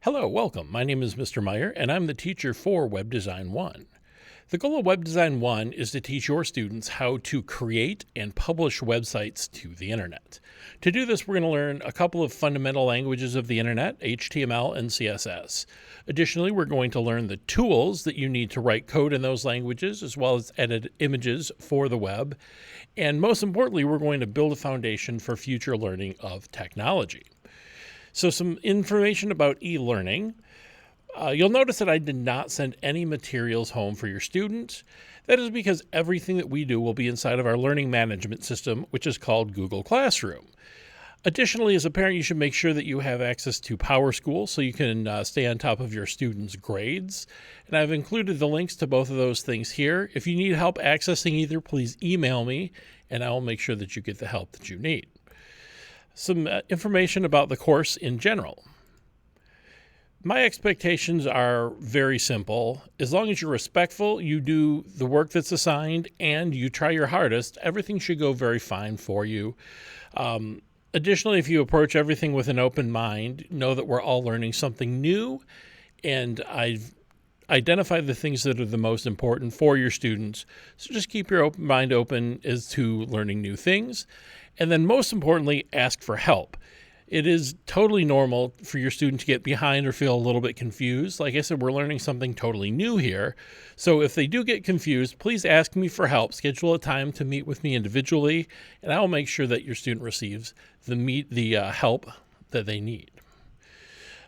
Hello, welcome. My name is Mr. Meyer, and I'm the teacher for Web Design 1. The goal of Web Design 1 is to teach your students how to create and publish websites to the internet. To do this, we're going to learn a couple of fundamental languages of the internet, HTML and CSS. Additionally, we're going to learn the tools that you need to write code in those languages, as well as edit images for the web. And most importantly, we're going to build a foundation for future learning of technology. So some information about e-learning. You'll notice that I did not send any materials home for your students. That is because everything that we do will be inside of our learning management system, which is called Google Classroom. Additionally, as a parent, you should make sure that you have access to PowerSchool so you can stay on top of your students' grades. And I've included the links to both of those things here. If you need help accessing either, please email me, and I will make sure that you get the help that you need. Some information about the course in general. My expectations are very simple. As long as you're respectful, you do the work that's assigned, and you try your hardest, everything should go very fine for you. Additionally, if you approach everything with an open mind, know that we're all learning something new, and I've identified the things that are the most important for your students. So just keep your mind open as to learning new things. And then most importantly, ask for help. It is totally normal for your student to get behind or feel a little bit confused. Like I said, we're learning something totally new here. So if they do get confused, please ask me for help. Schedule a time to meet with me individually, and I will make sure that your student receives the help that they need.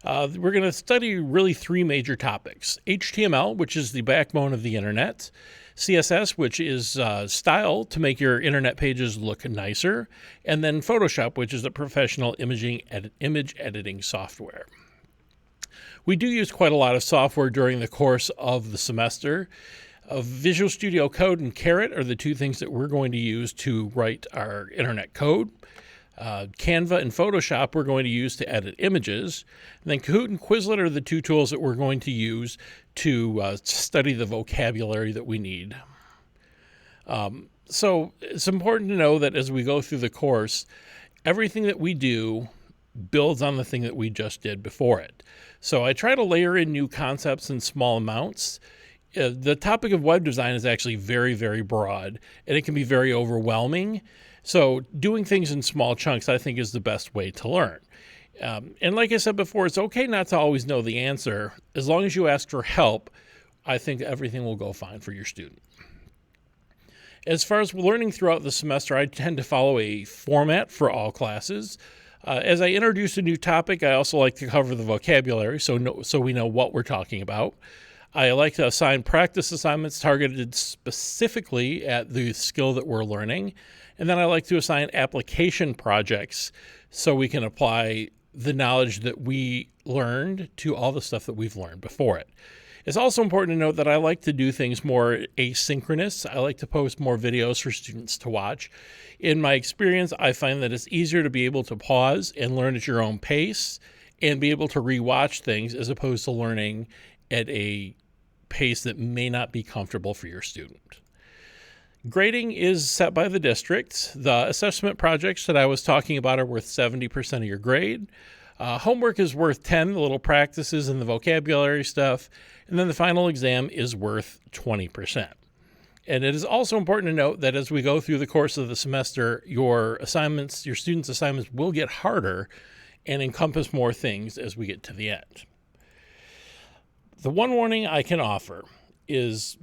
We're going to study really three major topics: HTML, which is the backbone of the internet; CSS, which is style to make your internet pages look nicer; and then Photoshop, which is a professional image editing software. We do use quite a lot of software during the course of the semester. Visual Studio Code and Carrot are the two things that we're going to use to write our internet code. Canva and Photoshop we're going to use to edit images. And then Kahoot and Quizlet are the two tools that we're going to use to study the vocabulary that we need. So it's important to know that as we go through the course, everything that we do builds on the thing that we just did before it. So I try to layer in new concepts in small amounts. The topic of web design is actually very, very broad, and it can be very overwhelming. So doing things in small chunks, I think, is the best way to learn. And like I said before, it's okay not to always know the answer. As long as you ask for help, I think everything will go fine for your student. As far as learning throughout the semester, I tend to follow a format for all classes. As I introduce a new topic, I also like to cover the vocabulary so we know what we're talking about. I like to assign practice assignments targeted specifically at the skill that we're learning. And then I like to assign application projects so we can apply the knowledge that we learned to all the stuff that we've learned before it. It's also important to note that I like to do things more asynchronous. I like to post more videos for students to watch. In my experience, I find that it's easier to be able to pause and learn at your own pace and be able to rewatch things as opposed to learning at a pace that may not be comfortable for your student. Grading is set by the district. The assessment projects that I was talking about are worth 70% of your grade. Homework is worth 10, the little practices and the vocabulary stuff. And then the final exam is worth 20%. And it is also important to note that as we go through the course of the semester, your students' assignments will get harder and encompass more things as we get to the end. The one warning I can offer is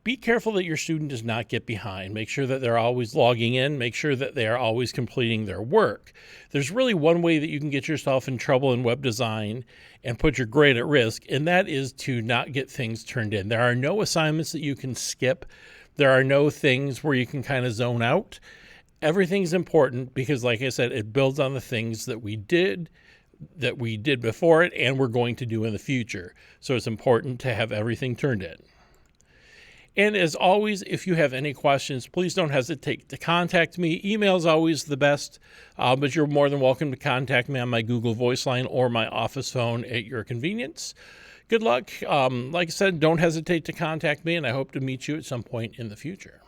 be careful that your student does not get behind. Make sure that they're always logging in. Make sure that they are always completing their work. There's really one way that you can get yourself in trouble in web design and put your grade at risk, and that is to not get things turned in. There are no assignments that you can skip. There are no things where you can kind of zone out. Everything's important because, like I said, it builds on the things that we did before it and we're going to do in the future. So it's important to have everything turned in. And as always, if you have any questions, please don't hesitate to contact me. Email is always the best, but you're more than welcome to contact me on my Google Voice line or my office phone at your convenience. Good luck. Like I said, don't hesitate to contact me, and I hope to meet you at some point in the future.